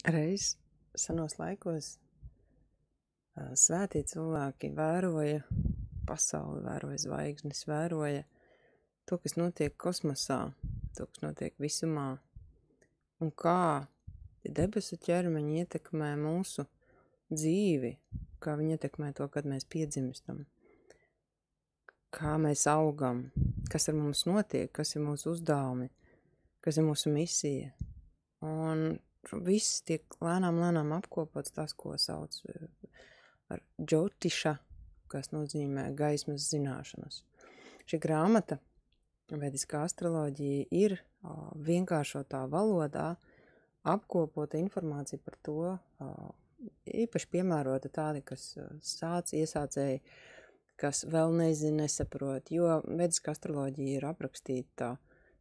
Reiz senos laikos svētie cilvēki vēroja pasauli, vēroja zvaigznes, vēroja to, kas notiek kosmosā, to, kas notiek visumā, un kā debesu ķermeņi ietekmē mūsu dzīvi, kā viņi ietekmē to, kad mēs piedzimstam, kā mēs augam, kas ar mums notiek, kas ir mūsu uzdevumi, kas ir mūsu misija. Un viss tiek lēnām apkopots tas, ko sauc ar džotiša, kas nozīmē gaismas zināšanas. Šī grāmata, vediskā astroloģija, ir vienkāršotā valodā apkopota informācija par to, īpaši piemērota tādi, kas iesācēji, kas vēl nezina, nesaprot, jo vediskā astroloģija ir aprakstīta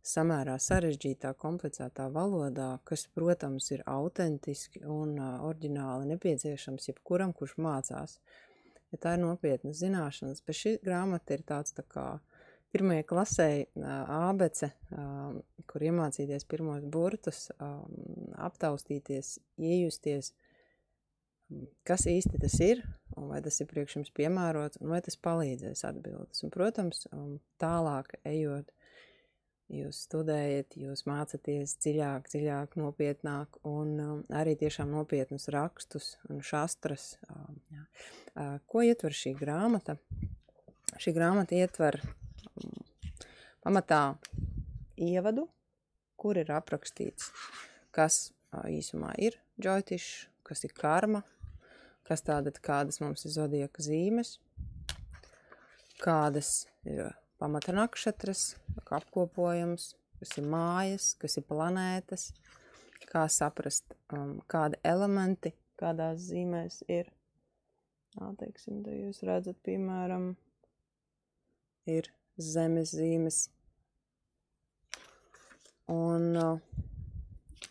samērā sarežģītā, komplicētā valodā, kas, protams, ir autentiski un oriģināli nepieciešams jebkuram, kurš mācās. Ja tā ir nopietnas zināšanas, bet šī grāmata ir tāds tā kā pirmajai klasē ābece, kur iemācīties pirmos burtus, aptaustīties, iejusties, kas īsti tas ir, un vai tas ir priekš jums piemērots, un vai tas palīdzēs atbildes. Un, protams, tālāk ejot, jūs studējat, jūs mācaties dziļāk, nopietnāk, un arī tiešām nopietnus rakstus un šastras. Ko ietver šī grāmata? Šī grāmata ietver pamatā ievadu, kur ir aprakstīts, kas īsumā ir džotišs, kas ir karma, kādas mums ir zodiaka zīmes, kādas ir pamata nakšatras, apkopojums, kas ir mājas, kas ir planētas, kā saprast, kādi elementi kādās zīmēs ir. Teiksim, te jūs redzat, piemēram, ir zemes zīmes. Un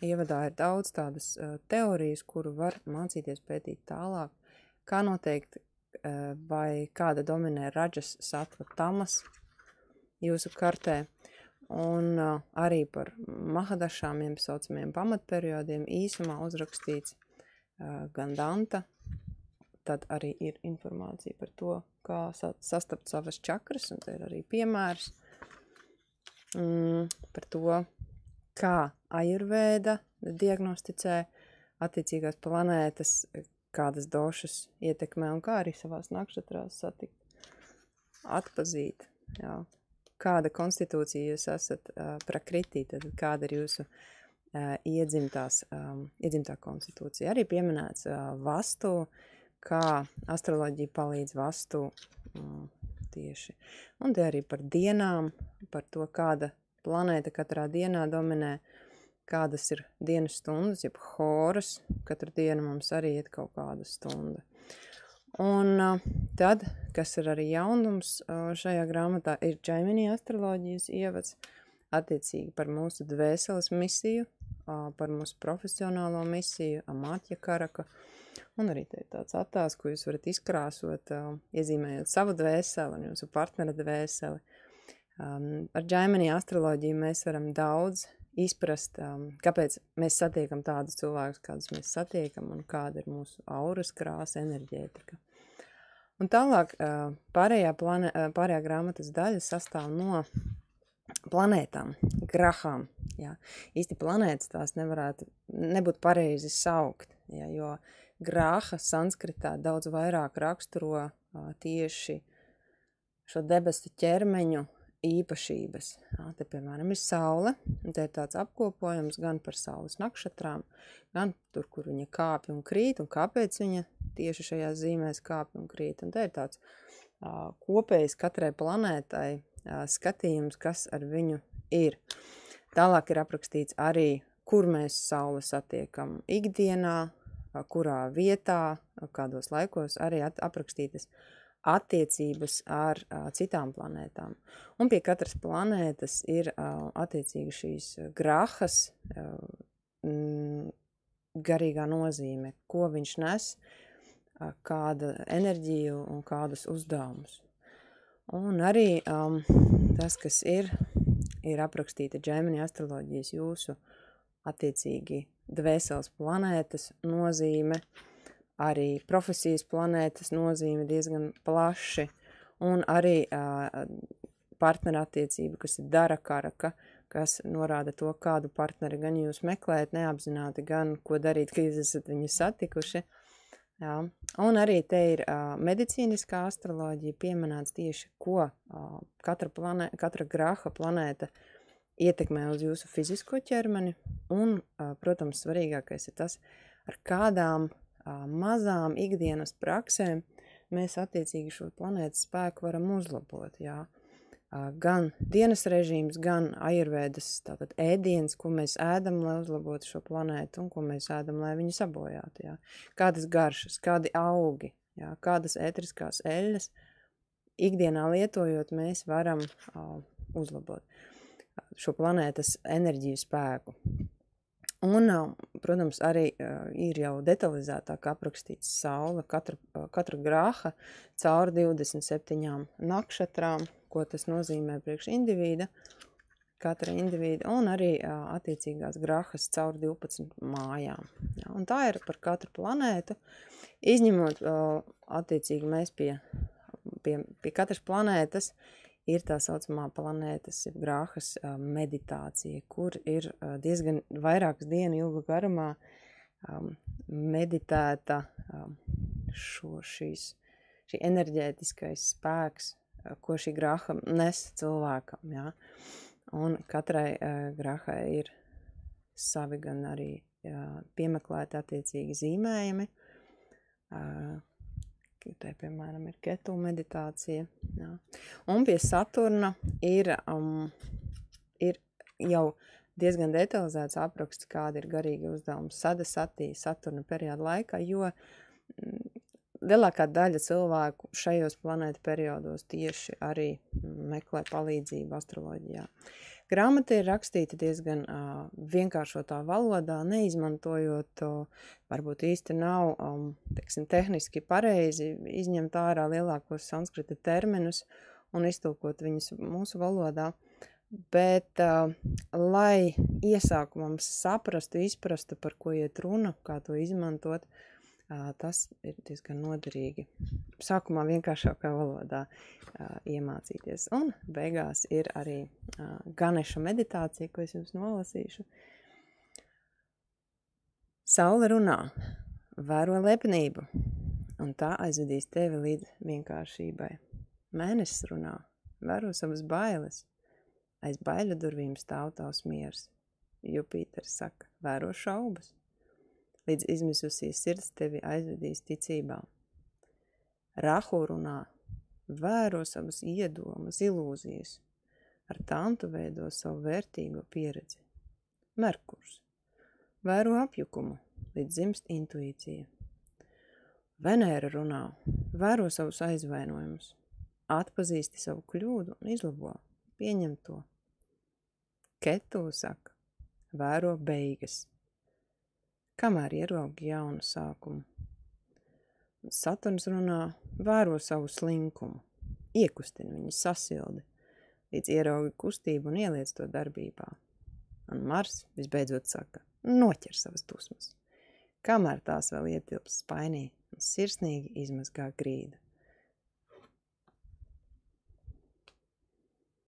ievadā ir daudz tādas teorijas, kuru var mācīties pētīt tālāk, kā noteikt, vai kāda dominē raģas, sattva, tamas jūsu kartē, un arī par mahadašām, saucamiem pamatperiodiem, īsumā uzrakstīts gan Danta, tad arī ir informācija par to, kā sastapt savas čakras, un te ir arī piemērs par to, kā ajurvēda diagnosticē attiecīgās planētas, kādas došas ietekmē, un kā arī savās nakšatrās satikt, atpazīt, jā. Kāda konstitūcija jūs esat prakriti, tad kāda ir jūsu iedzimtā konstitūcija. Arī pieminēts vastu, kā astroloģija palīdz vastu tieši. Un te arī par dienām, par to, kāda planēta katrā dienā dominē, kādas ir dienas stundas, jeb horas, katru dienu mums arī iet kaut kāda stunda. Un tad, kas ir arī jaunums šajā grāmatā, ir Džaimini astroloģijas ievads, attiecīgi par mūsu dvēseles misiju, par mūsu profesionālo misiju, Amatja Karaka, un arī te ir tāds attēls, ko jūs varat izkrāsot, iezīmējot savu dvēseli un jūsu partnera dvēseli. Ar Džaimini astroloģiju mēs varam daudz izprast, kāpēc mēs satiekam tādus cilvēkus, kādus mēs satiekam, un kāda ir mūsu auras krāsa, enerģētika. Un tālāk pārējā grāmatas daļa sastāv no planētām, grahām. Jā. Īsti planētas tās nebūt pareizi saukt, jā, jo graha sanskritā daudz vairāk raksturo tieši šo debesu ķermeņu īpašības. Te, piemēram, ir saule, un te ir tāds apkopojums gan par saules nakšatrām, gan tur, kur viņa kāpj un krīt, un kāpēc viņa tieši šajās zīmēs kāpj un krīt. Un te ir tāds kopējs katrai planētai skatījums, kas ar viņu ir. Tālāk ir aprakstīts arī, kur mēs sauli satiekam ikdienā, kurā vietā, kādos laikos, arī aprakstītas attiecības ar citām planētām. Un pie katras planētas ir attiecīgi šīs grahas garīgā nozīme, ko viņš nes, kāda enerģiju un kādus uzdevumus. Un arī tas, kas ir aprakstīta Džaimini astroloģijas jūsu attiecīgi dvēseles planētas nozīme, arī profesijas planētas nozīme diezgan plaši, un arī partnerattiecība, kas ir dara karaka, kas norāda to, kādu partneri gan jūs meklējat neapzināti, gan ko darīt, kad jūs esat viņu satikuši. Jā. Un arī te ir medicīniskā astroloģija pieminēts tieši, ko katra graha planēta ietekmē uz jūsu fizisko ķermeni, un, protams, svarīgākais ir tas, ar kādām mazām ikdienas praksēm mēs attiecīgi šo planētas spēku varam uzlabot, jā. Gan dienas režīms, gan ajurvēdas, tātad ēdiens, ko mēs ēdam, lai uzlabotu šo planētu, un ko mēs ēdam, lai viņu sabojātu, jā. Kādas garšas, kādi augi, jā, kādas ētriskās eļļas, ikdienā lietojot, mēs varam uzlabot šo planētas enerģiju spēku. Un, protams, arī ir jau detalizētāk aprakstīts saule, katra graha caur 27 nakšatrām, ko tas nozīmē priekš individa, katra individa, un arī attiecīgās grahas caur 12 mājām. Ja, un tā ir par katru planētu, izņemot attiecīgi mēs pie katras planētas ir tā saucamā planētas grahas meditācija, kur ir diezgan vairākas dienu ilga garumā meditēta šī enerģētiskais spēks, ko šī graha nes cilvēkam, jā. Un katrai grahai ir savi gan arī piemeklēti attiecīgi zīmējumi. Tai, piemēram, ir ketu meditācija. Jā. Un pie Saturna ir jau diezgan detalizēts apraksts, kāda ir garīga uzdevuma sadasatī Saturna perioda laikā, jo lielākā daļa cilvēku šajos planētu periodos tieši arī meklē palīdzību astroloģijā. Grāmata ir rakstīta diezgan vienkāršotā valodā, neizmantojot, varbūt īsti nav, teiksim, tehniski pareizi izņemt ārā lielākos sanskrita terminus un iztulkot viņus mūsu valodā, bet, lai iesākumam saprastu, izprastu, par ko iet runa, kā to izmantot, tas ir diezgan noderīgi. Sākumā vienkāršākā valodā iemācīties. Un beigās ir arī Ganeša meditācija, ko es jums nolasīšu. Saule runā, vēro lepnību, un tā aizvedīs tevi līdz vienkāršībai. Mēnesis runā, vēro savas bailes, aiz baiļu durvīm stāv tavs miers. Jupīters saka, vēro šaubas. Līdz izmisusī sirds tevi aizvedīs ticībā. Rahu runā, vēro savas iedomas, ilūzijas, ar tām tu veido savu vērtīgo pieredzi. Merkurs, vēro apjukumu, līdz dzimst intuīcija. Venēra runā, vēro savus aizvainojumus, atpazīsti savu kļūdu un izlabo, pieņem to. Ketu saka, vēro beigas, kamēr ieraugi jaunu sākumu. Saturns runā, vēro savu slinkumu, iekustina viņu sasildi, līdz ieraugi kustību un ieliec to darbībā. Un Mars visbeidzot saka, noķer savas dusmas, kamēr tās vēl ietilps spainī un sirsnīgi izmazgā grīdu.